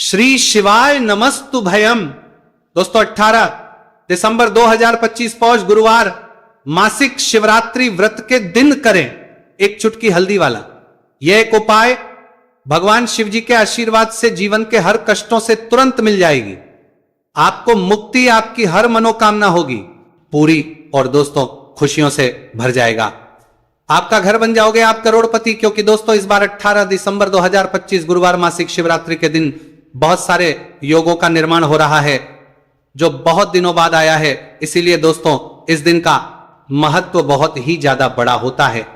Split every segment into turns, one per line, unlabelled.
श्री शिवाय नमस्तु भयम। दोस्तों 18 दिसंबर 2025 पौष गुरुवार मासिक शिवरात्रि व्रत के दिन करें एक चुटकी हल्दी वाला। यह एक उपाय भगवान शिव जी के आशीर्वाद से जीवन के हर कष्टों से तुरंत मिल जाएगी। आपको मुक्ति, आपकी हर मनोकामना होगी पूरी और दोस्तों खुशियों से भर जाएगा। आपका घर बन जाओगे आप करोड़पति, क्योंकि दोस्तों इस बार 18 दिसंबर 2025 गुरुवार मासिक शिवरात्रि के दिन बहुत सारे योगों का निर्माण हो रहा है जो बहुत दिनों बाद आया है। इसीलिए दोस्तों इस दिन का महत्व बहुत ही ज्यादा बड़ा होता है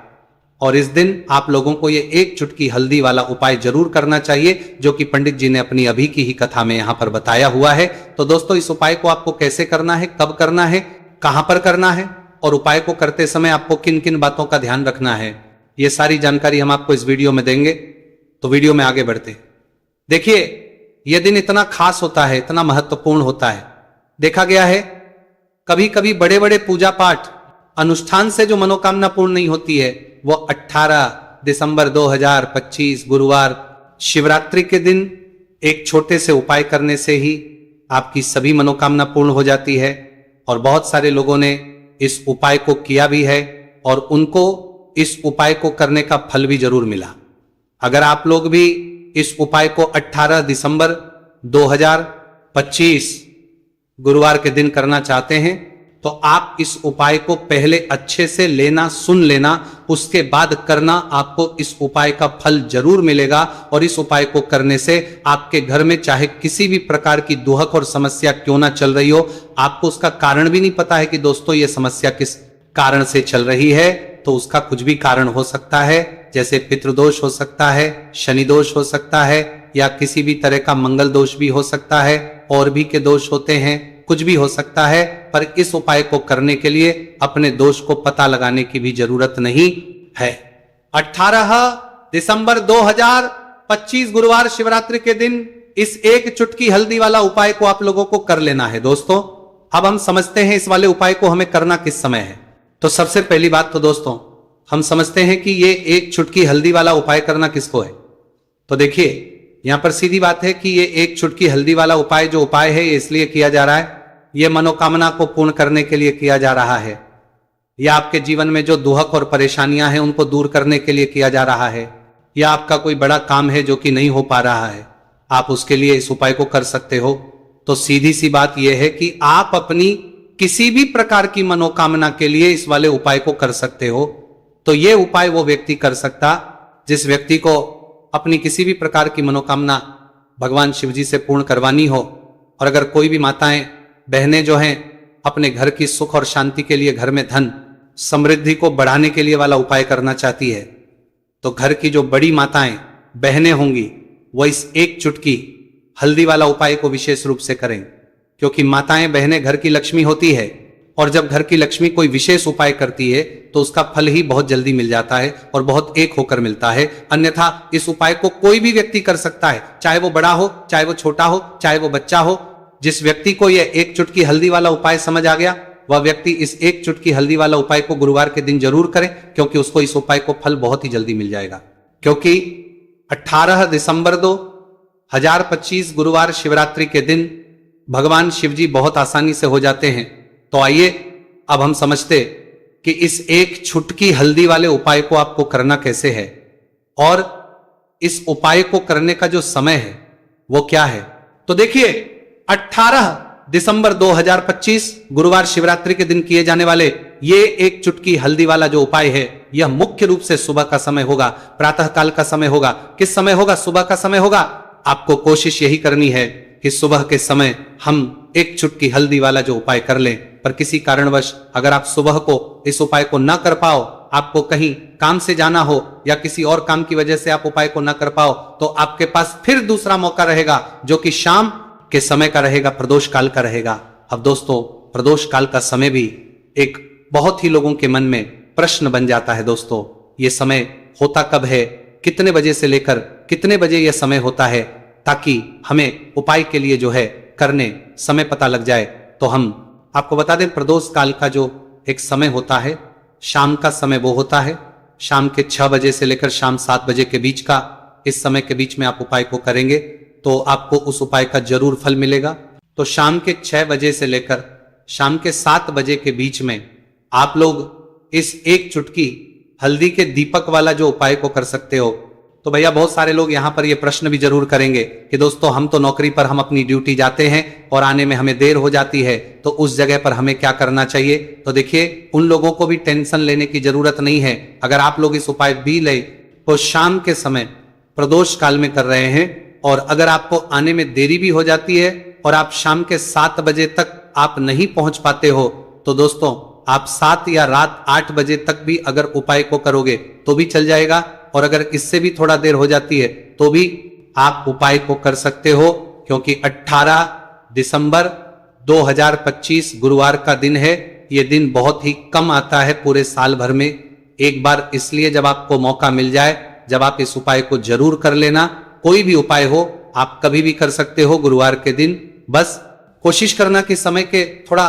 और इस दिन आप लोगों को ये एक चुटकी हल्दी वाला उपाय जरूर करना चाहिए, जो कि पंडित जी ने अपनी अभी की ही कथा में यहां पर बताया हुआ है। तो दोस्तों इस उपाय को आपको कैसे करना है, कब करना है, कहां पर करना है और उपाय को करते समय आपको किन किन बातों का ध्यान रखना है, ये सारी जानकारी हम आपको इस वीडियो में देंगे। तो वीडियो में आगे बढ़ते देखिए, यह दिन इतना खास होता है, इतना महत्वपूर्ण होता है। देखा गया है कभी कभी बड़े बड़े पूजा पाठ अनुष्ठान से जो मनोकामना पूर्ण नहीं होती है वो 18 दिसंबर 2025 गुरुवार शिवरात्रि के दिन एक छोटे से उपाय करने से ही आपकी सभी मनोकामना पूर्ण हो जाती है। और बहुत सारे लोगों ने इस उपाय को किया भी है और उनको इस उपाय को करने का फल भी जरूर मिला। अगर आप लोग भी इस उपाय को 18 दिसंबर 2025 गुरुवार के दिन करना चाहते हैं तो आप इस उपाय को पहले अच्छे से लेना, सुन लेना, उसके बाद करना। आपको इस उपाय का फल जरूर मिलेगा और इस उपाय को करने से आपके घर में चाहे किसी भी प्रकार की दुहक और समस्या क्यों ना चल रही हो, आपको उसका कारण भी नहीं पता है कि दोस्तों ये समस्या किस कारण से चल रही है, तो उसका कुछ भी कारण हो सकता है। जैसे पितृदोष हो सकता है, शनि दोष हो सकता है, या किसी भी तरह का मंगल दोष भी हो सकता है, और भी के दोष होते हैं, कुछ भी हो सकता है। पर इस उपाय को करने के लिए अपने दोष को पता लगाने की भी जरूरत नहीं है। 18 दिसंबर 2025 गुरुवार शिवरात्रि के दिन इस एक चुटकी हल्दी वाला उपाय को आप लोगों को कर लेना है। दोस्तों अब हम समझते हैं इस वाले उपाय को हमें करना किस समय है। तो सबसे पहली बात तो दोस्तों हम समझते हैं कि ये एक चुटकी हल्दी वाला उपाय करना किसको है। तो देखिए यहां पर सीधी बात है कि ये एक चुटकी हल्दी वाला उपाय जो उपाय है ये इसलिए किया जा रहा है, ये मनोकामना को पूर्ण करने के लिए किया जा रहा है, या आपके जीवन में जो दुहक और परेशानियां हैं उनको दूर करने के लिए किया जा रहा है, या आपका कोई बड़ा काम है जो कि नहीं हो पा रहा है, आप उसके लिए इस उपाय को कर सकते हो। तो सीधी सी बात यह है कि आप अपनी किसी भी प्रकार की मनोकामना के लिए इस वाले उपाय को कर सकते हो। तो यह उपाय वो व्यक्ति कर सकता जिस व्यक्ति को अपनी किसी भी प्रकार की मनोकामना भगवान शिव जी से पूर्ण करवानी हो। और अगर कोई भी माताएं बहनें जो हैं अपने घर की सुख और शांति के लिए, घर में धन समृद्धि को बढ़ाने के लिए वाला उपाय करना चाहती है, तो घर की जो बड़ी माताएं बहनें होंगी वो इस एक चुटकी हल्दी वाला उपाय को विशेष रूप से करें, क्योंकि माताएं बहनें घर की लक्ष्मी होती है और जब घर की लक्ष्मी कोई विशेष उपाय करती है तो उसका फल ही बहुत जल्दी मिल जाता है और बहुत एक होकर मिलता है। अन्यथा इस उपाय को कोई भी व्यक्ति कर सकता है, चाहे वो बड़ा हो, चाहे वो छोटा हो, चाहे वो बच्चा हो। जिस व्यक्ति को यह एक चुटकी हल्दी वाला उपाय समझ आ गया वह व्यक्ति इस एक चुटकी हल्दी वाला उपाय को गुरुवार के दिन जरूर करे, क्योंकि उसको इस उपाय को फल बहुत ही जल्दी मिल जाएगा। क्योंकि 18 दिसंबर 2025 गुरुवार शिवरात्रि के दिन भगवान शिव जी बहुत आसानी से हो जाते हैं। तो आइए अब हम समझते कि इस एक चुटकी हल्दी वाले उपाय को आपको करना कैसे है और इस उपाय को करने का जो समय है वो क्या है। तो देखिए 18 दिसंबर 2025 गुरुवार शिवरात्रि के दिन किए जाने वाले ये एक चुटकी हल्दी वाला जो उपाय है यह मुख्य रूप से सुबह का समय होगा, प्रातः काल का समय होगा। किस समय होगा? सुबह का समय होगा। आपको कोशिश यही करनी है कि सुबह के समय हम एक चुटकी हल्दी वाला जो उपाय कर लें। पर किसी कारणवश अगर आप सुबह को इस उपाय को ना कर पाओ, आपको कहीं काम से जाना हो या किसी और काम की वजह से आप उपाय को ना कर पाओ, तो आपके पास फिर दूसरा मौका रहेगा जो कि शाम के समय का रहेगा, प्रदोष काल का रहेगा। अब दोस्तों प्रदोष काल का समय भी एक बहुत ही लोगों के मन में प्रश्न बन जाता है। दोस्तों ये समय होता कब है, कितने बजे से लेकर कितने बजे यह समय होता है, ताकि हमें उपाय के लिए जो है करने समय पता लग जाए। तो हम आपको बता दें प्रदोष काल का जो एक समय होता है, शाम का समय वो होता है शाम के 6 बजे से लेकर शाम 7 बजे के बीच का। इस समय के बीच में आप उपाय को करेंगे तो आपको उस उपाय का जरूर फल मिलेगा। तो शाम के 6 बजे से लेकर शाम के 7 बजे के बीच में आप लोग इस एक चुटकी हल्दी के दीपक वाला जो उपाय को कर सकते हो। तो भैया बहुत सारे लोग यहां पर ये प्रश्न भी जरूर करेंगे कि दोस्तों हम तो नौकरी पर हम अपनी ड्यूटी जाते हैं और आने में हमें देर हो जाती है, तो उस जगह पर हमें क्या करना चाहिए। तो देखिए उन लोगों को भी टेंशन लेने की जरूरत नहीं है। अगर आप लोग इस उपाय भी ले तो शाम के समय प्रदोष काल में कर रहे हैं, और अगर आपको आने में देरी भी हो जाती है और आप शाम के 7 बजे तक आप नहीं पहुंच पाते हो, तो दोस्तों आप 7 या रात 8 बजे तक भी अगर उपाय को करोगे तो भी चल जाएगा, और अगर इससे भी थोड़ा देर हो जाती है तो भी आप उपाय को कर सकते हो, क्योंकि 18 दिसंबर 2025 गुरुवार का दिन है। यह दिन बहुत ही कम आता है पूरे साल भर में, एक बार इसलिए जब आपको मौका मिल जाए, जब आप इस उपाय को जरूर कर लेना। कोई भी उपाय हो आप कभी भी कर सकते हो गुरुवार के दिन, बस कोशिश करना कि समय के थोड़ा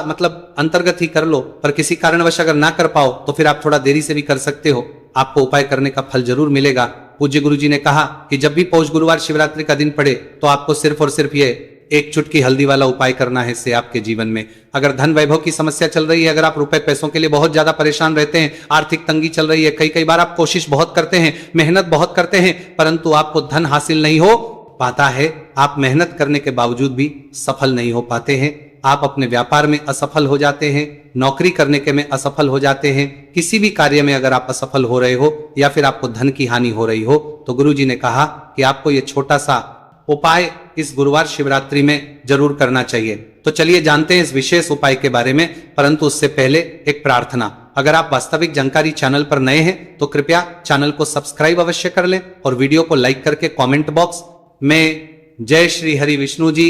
अंतर्गत ही कर लो, पर किसी कारणवश अगर ना कर पाओ तो फिर आप थोड़ा देरी से भी कर सकते हो, आपको उपाय करने का फल जरूर मिलेगा। पूज्य गुरु जी ने कहा कि जब भी पौष गुरुवार शिवरात्रि का दिन पड़े तो आपको सिर्फ और सिर्फ ये एक चुटकी हल्दी वाला उपाय करना है। इससे आपके जीवन में अगर धन वैभव की समस्या चल रही है, अगर आप रुपए पैसों के लिए बहुत ज्यादा परेशान रहते हैं, आर्थिक तंगी चल रही है, कई बार आप कोशिश बहुत करते हैं, मेहनत बहुत करते हैं, परंतु आपको धन हासिल नहीं हो पाता है, आप मेहनत करने के बावजूद भी सफल नहीं हो पाते हैं, आप अपने व्यापार में असफल हो जाते हैं, नौकरी करने के में असफल हो जाते हैं, किसी भी कार्य में अगर आप असफल हो रहे हो या फिर आपको धन की हानि हो रही हो, तो गुरु जी ने कहा कि आपको ये छोटा सा उपाय इस गुरुवार शिवरात्रि में जरूर करना चाहिए। तो चलिए जानते हैं इस विशेष उपाय के बारे में, परंतु उससे पहले एक प्रार्थना। अगर आप वास्तविक जानकारी चैनल पर नए हैं तो कृपया चैनल को सब्सक्राइब अवश्य कर लें और वीडियो को लाइक करके कमेंट बॉक्स में जय श्री हरि विष्णु जी,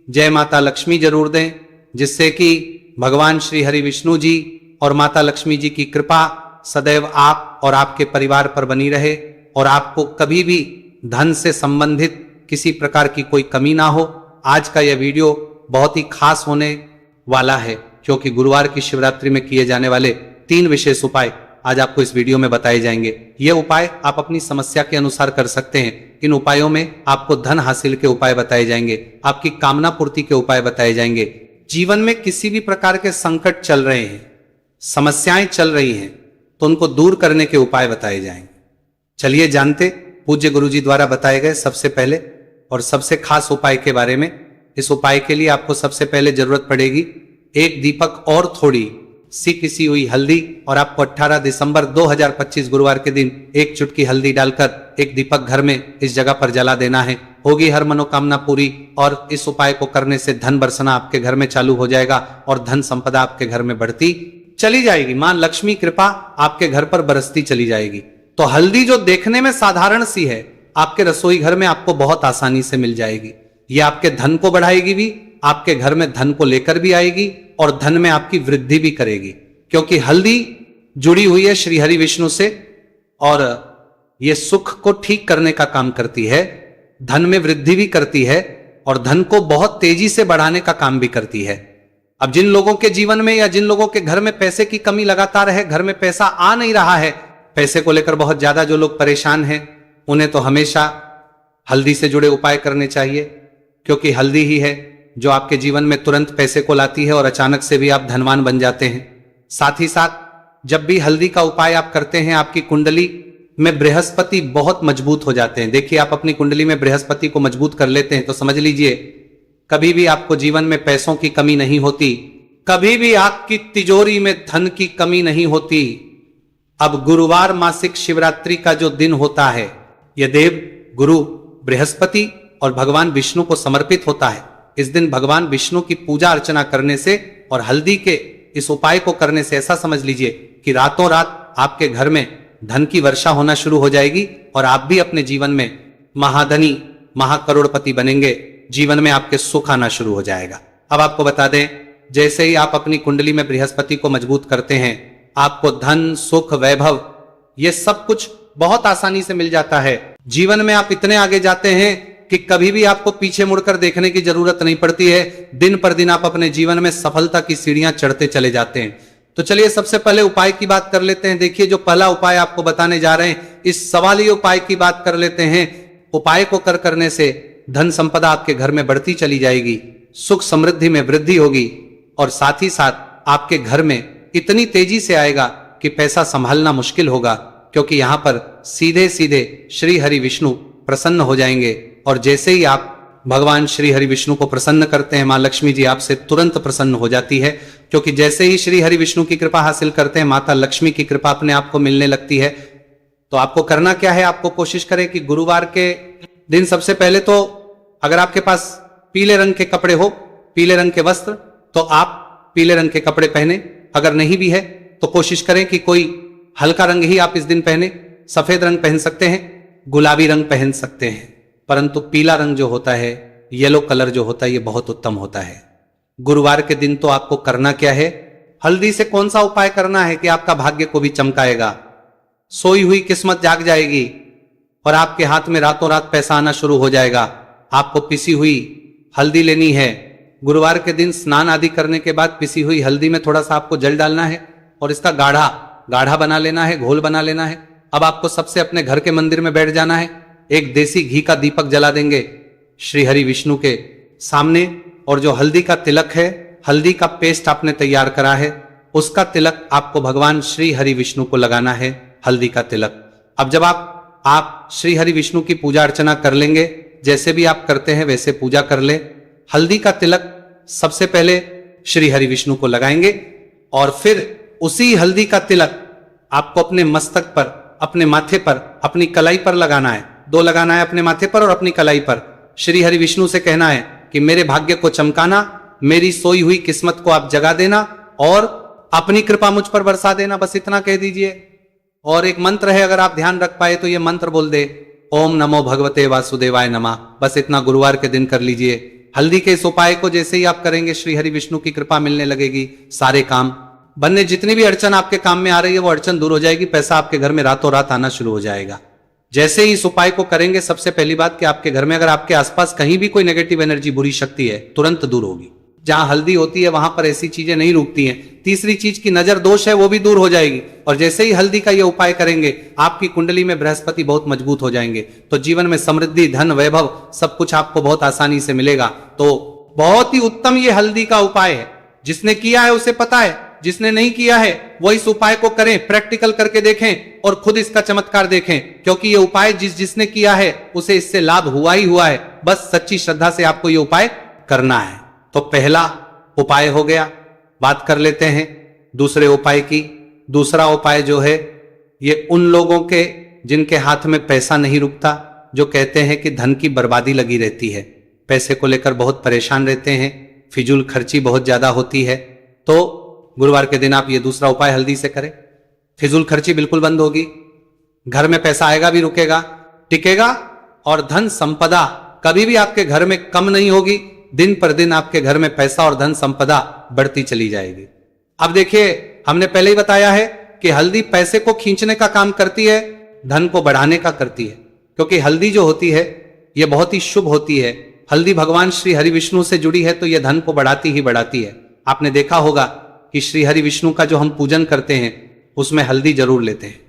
जय माता लक्ष्मी जरूर दें, जिससे कि भगवान श्री हरि विष्णु जी और माता लक्ष्मी जी की कृपा सदैव आप और आपके परिवार पर बनी रहे और आपको कभी भी धन से संबंधित किसी प्रकार की कोई कमी ना हो। आज का यह वीडियो बहुत ही खास होने वाला है, क्योंकि गुरुवार की शिवरात्रि में किए जाने वाले 3 विशेष उपाय आज आपको इस वीडियो में बताए जाएंगे। ये उपाय आप अपनी समस्या के अनुसार कर सकते हैं। इन उपायों में आपको धन हासिल के उपाय बताए जाएंगे, आपकी कामना पूर्ति के उपाय बताए जाएंगे। जीवन में किसी भी प्रकार के संकट चल रहे हैं, समस्याएं चल रही हैं, तो उनको दूर करने के उपाय बताए जाएंगे। चलिए जानते पूज्य गुरु जी द्वारा बताए गए सबसे पहले और सबसे खास उपाय के बारे में। इस उपाय के लिए आपको सबसे पहले जरूरत पड़ेगी एक दीपक और थोड़ी सी पिसी हुई हल्दी, और आपको 18 दिसंबर 2025 गुरुवार के दिन एक चुटकी हल्दी डालकर एक दीपक घर में इस जगह पर जला देना है। होगी हर मनोकामना पूरी, और इस उपाय को करने से धन बरसना आपके घर में चालू हो जाएगा और धन संपदा आपके घर में बढ़ती चली जाएगी। मां लक्ष्मी कृपा आपके घर पर बरसती चली जाएगी। तो हल्दी जो देखने में साधारण सी है, आपके रसोई घर में आपको बहुत आसानी से मिल जाएगी। ये आपके धन को बढ़ाएगी भी, आपके घर में धन को लेकर भी आएगी और धन में आपकी वृद्धि भी करेगी, क्योंकि हल्दी जुड़ी हुई है श्री हरि विष्णु से और यह सुख को ठीक करने का काम करती है, धन में वृद्धि भी करती है और धन को बहुत तेजी से बढ़ाने का काम भी करती है। अब जिन लोगों के जीवन में या जिन लोगों के घर में पैसे की कमी लगातार है, घर में पैसा आ नहीं रहा है, पैसे को लेकर बहुत ज्यादा जो लोग परेशान हैं, उन्हें तो हमेशा हल्दी से जुड़े उपाय करने चाहिए, क्योंकि हल्दी ही है जो आपके जीवन में तुरंत पैसे को लाती है और अचानक से भी आप धनवान बन जाते हैं। साथ ही साथ जब भी हल्दी का उपाय आप करते हैं, आपकी कुंडली में बृहस्पति बहुत मजबूत हो जाते हैं। देखिए, आप अपनी कुंडली में बृहस्पति को मजबूत कर लेते हैं तो समझ लीजिए कभी भी आपको जीवन में पैसों की कमी नहीं होती, कभी भी आपकी तिजोरी में धन की कमी नहीं होती। अब गुरुवार मासिक शिवरात्रि का जो दिन होता है, यह देव गुरु बृहस्पति और भगवान विष्णु को समर्पित होता है। इस दिन भगवान विष्णु की पूजा अर्चना करने से और हल्दी के इस उपाय को करने से ऐसा समझ लीजिए कि रातों रात आपके घर में धन की वर्षा होना शुरू हो जाएगी और आप भी अपने जीवन में महाधनी महाकरोड़पति बनेंगे। जीवन में आपके सुख आना शुरू हो जाएगा। अब आपको बता दें, जैसे ही आप अपनी कुंडली में बृहस्पति को मजबूत करते हैं, आपको धन सुख वैभव ये सब कुछ बहुत आसानी से मिल जाता है। जीवन में आप इतने आगे जाते हैं कि कभी भी आपको पीछे मुड़कर देखने की जरूरत नहीं पड़ती है। दिन पर दिन आप अपने जीवन में सफलता की सीढ़ियां चढ़ते चले जाते हैं। तो चलिए सबसे पहले उपाय की बात कर लेते हैं। देखिए, जो पहला उपाय आपको बताने जा रहे हैं, इस सवाली उपाय की बात कर लेते हैं। उपाय को करने से धन संपदा आपके घर में बढ़ती चली जाएगी, सुख समृद्धि में वृद्धि होगी और साथ ही साथ आपके घर में इतनी तेजी से आएगा कि पैसा संभालना मुश्किल होगा, क्योंकि यहां पर सीधे सीधे श्री हरि विष्णु प्रसन्न हो जाएंगे। और जैसे ही आप भगवान श्री हरि विष्णु को प्रसन्न करते हैं, मां लक्ष्मी जी आपसे तुरंत प्रसन्न हो जाती है, क्योंकि जैसे ही श्री हरि विष्णु की कृपा हासिल करते हैं, माता लक्ष्मी की कृपा अपने आप को मिलने लगती है। तो आपको करना क्या है, आपको कोशिश करें कि गुरुवार के दिन सबसे पहले तो अगर आपके पास पीले रंग के कपड़े हो, पीले रंग के वस्त्र, तो आप पीले रंग के कपड़े पहने। अगर नहीं भी है तो कोशिश करें कि कोई हल्का रंग ही आप इस दिन पहने। सफेद रंग पहन सकते हैं, गुलाबी रंग पहन सकते हैं, परंतु पीला रंग जो होता है, येलो कलर जो होता है, ये बहुत उत्तम होता है। गुरुवार के दिन तो आपको करना क्या है, हल्दी से कौन सा उपाय करना है कि आपका भाग्य को भी चमकाएगा, सोई हुई किस्मत जाग जाएगी और आपके हाथ में रातों रात पैसा आना शुरू हो जाएगा। आपको पिसी हुई हल्दी लेनी है। गुरुवार के दिन स्नान आदि करने के बाद पिसी हुई हल्दी में थोड़ा सा आपको जल डालना है और इसका गाढ़ा गाढ़ा बना लेना है, घोल बना लेना है। अब आपको सबसे अपने घर के मंदिर में बैठ जाना है, एक देसी घी का दीपक जला देंगे श्री हरि विष्णु के सामने, और जो हल्दी का तिलक है, हल्दी का पेस्ट आपने तैयार करा है, उसका तिलक आपको भगवान श्री हरि विष्णु को लगाना है, हल्दी का तिलक। अब जब आप श्री हरि विष्णु की पूजा अर्चना कर लेंगे, जैसे भी आप करते हैं वैसे पूजा कर ले। हल्दी का तिलक सबसे पहले श्री हरि विष्णु को लगाएंगे और फिर उसी हल्दी का तिलक आपको अपने मस्तक पर, अपने माथे पर, अपनी कलाई पर लगाना है। 2 लगाना है, अपने माथे पर और अपनी कलाई पर। श्री हरि विष्णु से कहना है कि मेरे भाग्य को चमकाना, मेरी सोई हुई किस्मत को आप जगा देना और अपनी कृपा मुझ पर बरसा देना, बस इतना कह दीजिए। और एक मंत्र है, अगर आप ध्यान रख पाए तो ये मंत्र बोल दे, ओम नमो भगवते वासुदेवाय नमः। बस इतना गुरुवार के दिन कर लीजिए। हल्दी के इस उपाय को जैसे ही आप करेंगे, श्री हरि विष्णु की कृपा मिलने लगेगी, सारे काम बनने, जितनी भी अड़चन आपके काम में आ रही है वो अड़चन दूर हो जाएगी, पैसा आपके घर में रातों रात आना शुरू हो जाएगा। जैसे ही इस उपाय को करेंगे, सबसे पहली बात कि आपके घर में अगर आपके आसपास कहीं भी कोई नेगेटिव एनर्जी, बुरी शक्ति है, तुरंत दूर होगी। जहां हल्दी होती है वहां पर ऐसी चीजें नहीं रुकती हैं। तीसरी चीज की नजर दोष है वो भी दूर हो जाएगी। और जैसे ही हल्दी का ये उपाय करेंगे, आपकी कुंडली में बृहस्पति बहुत मजबूत हो जाएंगे, तो जीवन में समृद्धि, धन, वैभव सब कुछ आपको बहुत आसानी से मिलेगा। तो बहुत ही उत्तम ये हल्दी का उपाय है। जिसने किया है उसे पता है, जिसने नहीं किया है वो इस उपाय को करें, प्रैक्टिकल करके देखें और खुद इसका चमत्कार देखें, क्योंकि ये उपाय जिसने किया है उसे इससे लाभ हुआ ही हुआ है। बस सच्ची श्रद्धा से आपको ये उपाय करना है। तो पहला उपाय हो गया। बात कर लेते हैं दूसरे उपाय की। दूसरा उपाय जो है, ये उन लोगों के जिनके हाथ में पैसा नहीं रुकता, जो कहते हैं कि धन की बर्बादी लगी रहती है, पैसे को लेकर बहुत परेशान रहते हैं, फिजूल खर्ची बहुत ज्यादा होती है, तो गुरुवार के दिन आप ये दूसरा उपाय हल्दी से करें। फिजूल खर्ची बिल्कुल बंद होगी, घर में पैसा आएगा भी, रुकेगा, टिकेगा, और धन संपदा कभी भी आपके घर में कम नहीं होगी। दिन पर दिन आपके घर में पैसा और धन संपदा बढ़ती चली जाएगी। अब देखिए, हमने पहले ही बताया है कि हल्दी पैसे को खींचने का काम करती है, धन को बढ़ाने का करती है, क्योंकि हल्दी जो होती है यह बहुत ही शुभ होती है। हल्दी भगवान श्री हरि विष्णु से जुड़ी है, तो यह धन को बढ़ाती ही बढ़ाती है। आपने देखा होगा कि श्री हरि विष्णु का जो हम पूजन करते हैं उसमें हल्दी जरूर लेते हैं,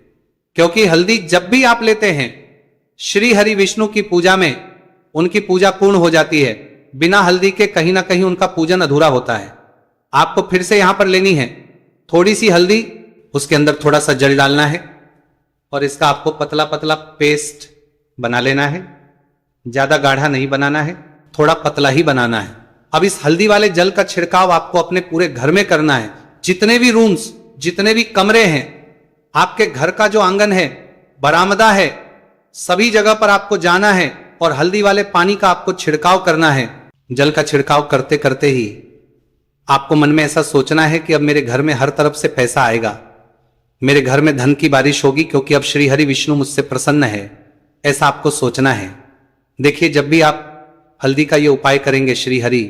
क्योंकि हल्दी जब भी आप लेते हैं श्री हरि विष्णु की पूजा में, उनकी पूजा पूर्ण हो जाती है। बिना हल्दी के कहीं ना कहीं उनका पूजन अधूरा होता है। आपको फिर से यहां पर लेनी है थोड़ी सी हल्दी, उसके अंदर थोड़ा सा जल डालना है और इसका आपको पतला पतला पेस्ट बना लेना है। ज्यादा गाढ़ा नहीं बनाना है, थोड़ा पतला ही बनाना है। अब इस हल्दी वाले जल का छिड़काव आपको अपने पूरे घर में करना है। जितने भी रूम्स, जितने भी कमरे हैं, आपके घर का जो आंगन है, बरामदा है, सभी जगह पर आपको जाना है और हल्दी वाले पानी का आपको छिड़काव करना है। जल का छिड़काव करते करते ही आपको मन में ऐसा सोचना है कि अब मेरे घर में हर तरफ से पैसा आएगा, मेरे घर में धन की बारिश होगी, क्योंकि अब श्री हरि विष्णु मुझसे प्रसन्न है। ऐसा आपको सोचना है। देखिए, जब भी आप हल्दी का ये उपाय करेंगे, श्री हरि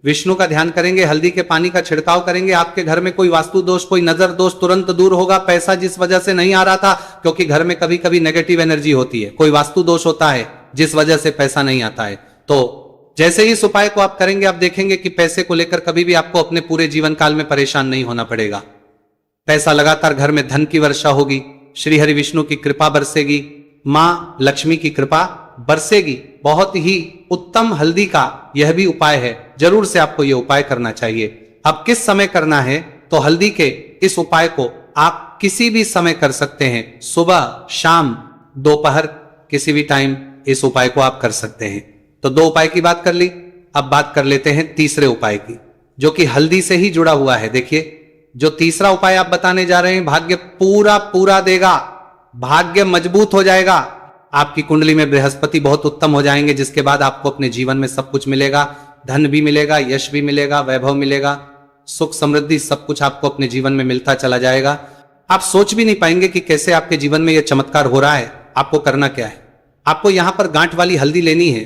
विष्णु का ध्यान करेंगे, हल्दी के पानी का छिड़काव करेंगे, आपके घर में कोई वास्तु दोष, कोई नजर दोष तुरंत दूर होगा। पैसा जिस वजह से नहीं आ रहा था, क्योंकि घर में कभी कभी नेगेटिव एनर्जी होती है, कोई वास्तु दोष होता है जिस वजह से पैसा नहीं आता है, तो जैसे ही इस उपाय को आप करेंगे, आप देखेंगे कि पैसे को लेकर कभी भी आपको अपने पूरे जीवन काल में परेशान नहीं होना पड़ेगा। पैसा लगातार घर में, धन की वर्षा होगी, श्री हरि विष्णु की कृपा बरसेगी, मां लक्ष्मी की कृपा बरसेगी। बहुत ही उत्तम हल्दी का यह भी उपाय है, जरूर से आपको यह उपाय करना चाहिए। अब किस समय करना है, तो हल्दी के इस उपाय को आप किसी भी समय कर सकते हैं, सुबह, शाम, दोपहर, किसी भी टाइम इस उपाय को आप कर सकते हैं। तो 2 उपाय की बात कर ली, अब बात कर लेते हैं तीसरे उपाय की, जो कि हल्दी से ही जुड़ा हुआ है। देखिए, जो तीसरा उपाय आप बताने जा रहे हैं, भाग्य पूरा पूरा देगा, भाग्य मजबूत हो जाएगा, आपकी कुंडली में बृहस्पति बहुत उत्तम हो जाएंगे, जिसके बाद आपको अपने जीवन में सब कुछ मिलेगा, धन भी मिलेगा, यश भी मिलेगा, वैभव मिलेगा, सुख समृद्धि सब कुछ आपको अपने जीवन में मिलता चला जाएगा। आप सोच भी नहीं पाएंगे कि कैसे आपके जीवन में यह चमत्कार हो रहा है। आपको करना क्या है, आपको यहां पर गांठ वाली हल्दी लेनी है।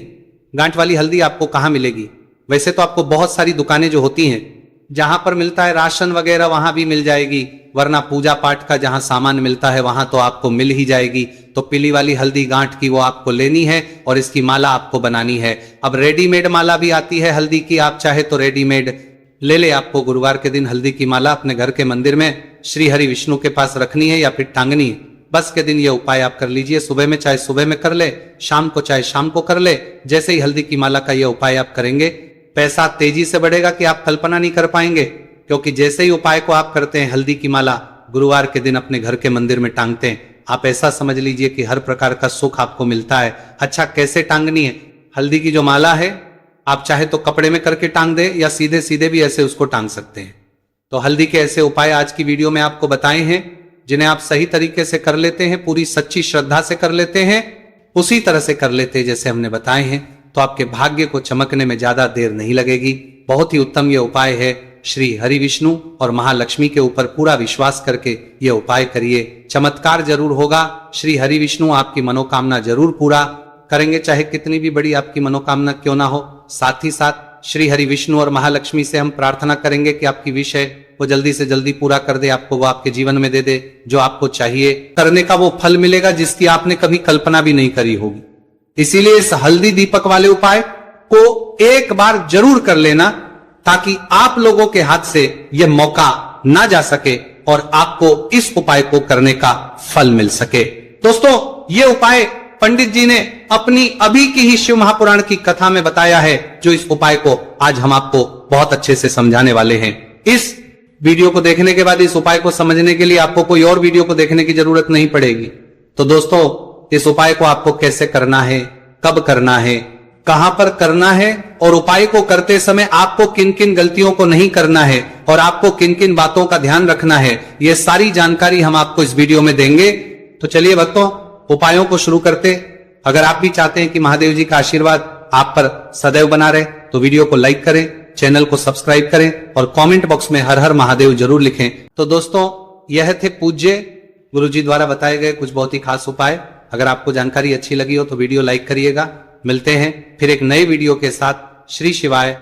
गांठ वाली हल्दी आपको कहां मिलेगी, वैसे तो आपको बहुत सारी दुकानें जो होती हैं, जहां पर मिलता है राशन वगैरह, वहां भी मिल जाएगी, वरना पूजा पाठ का जहां सामान मिलता है वहां तो आपको मिल ही जाएगी। तो पीली वाली हल्दी गांठ की वो आपको लेनी है और इसकी माला आपको बनानी है। अब रेडीमेड माला भी आती है हल्दी की, आप चाहे तो रेडीमेड ले ले। आपको गुरुवार के दिन हल्दी की माला अपने घर के मंदिर में श्री हरि विष्णु के पास रखनी है या फिर टांगनी है। बस के दिन ये उपाय आप कर लीजिए, सुबह में चाहे सुबह में कर ले, शाम को चाहे शाम को कर ले। जैसे ही हल्दी की माला का ये उपाय आप करेंगे, पैसा तेजी से बढ़ेगा कि आप कल्पना नहीं कर पाएंगे, क्योंकि जैसे ही उपाय को आप करते हैं, हल्दी की माला गुरुवार के दिन अपने घर के मंदिर में टांगते हैं, आप ऐसा समझ लीजिए कि हर प्रकार का सुख आपको मिलता है। अच्छा, कैसे टांगनी है हल्दी की जो माला है, आप चाहे तो कपड़े में करके टांग दे या सीधे सीधे भी ऐसे उसको टांग सकते हैं। तो हल्दी के ऐसे उपाय आज की वीडियो में आपको बताए हैं, जिन्हें आप सही तरीके से कर लेते हैं, पूरी सच्ची श्रद्धा से कर लेते हैं, उसी तरह से कर लेते हैं जैसे हमने बताए हैं, तो आपके भाग्य को चमकने में ज्यादा देर नहीं लगेगी। बहुत ही उत्तम यह उपाय है। श्री हरि विष्णु और महालक्ष्मी के ऊपर पूरा विश्वास करके यह उपाय करिए, चमत्कार जरूर होगा। श्री हरि विष्णु आपकी मनोकामना जरूर पूरा करेंगे, चाहे कितनी भी बड़ी आपकी मनोकामना क्यों ना हो। साथ ही साथ श्री हरि विष्णु और महालक्ष्मी से हम प्रार्थना करेंगे कि आपकी विश है वो जल्दी से जल्दी पूरा कर दे, आपको वो आपके जीवन में दे दे, जो आपको चाहिए करने का वो फल मिलेगा जिसकी आपने कभी कल्पना भी नहीं करी होगी। इसीलिए इस हल्दी दीपक वाले उपाय को एक बार जरूर कर लेना, ताकि आप लोगों के हाथ से यह मौका ना जा सके और आपको इस उपाय को करने का फल मिल सके। दोस्तों, यह उपाय पंडित जी ने अपनी अभी की ही शिव महापुराण की कथा में बताया है, जो इस उपाय को आज हम आपको बहुत अच्छे से समझाने वाले हैं। इस वीडियो को देखने के बाद इस उपाय को समझने के लिए आपको कोई और वीडियो को देखने की जरूरत नहीं पड़ेगी। तो दोस्तों, इस उपाय को आपको कैसे करना है, कब करना है, कहां पर करना है और उपाय को करते समय आपको किन किन गलतियों को नहीं करना है और आपको किन किन बातों का ध्यान रखना है, यह सारी जानकारी हम आपको इस वीडियो में देंगे। तो चलिए भक्तों, उपायों को शुरू करते। अगर आप भी चाहते हैं कि महादेव जी का आशीर्वाद आप पर सदैव बना रहे, तो वीडियो को लाइक करें, चैनल को सब्सक्राइब करें और कमेंट बॉक्स में हर हर महादेव जरूर लिखें। तो दोस्तों, यह थे पूज्य गुरुजी द्वारा बताए गए कुछ बहुत ही खास उपाय। अगर आपको जानकारी अच्छी लगी हो तो वीडियो लाइक करिएगा। मिलते हैं फिर एक नए वीडियो के साथ। श्री शिवाय।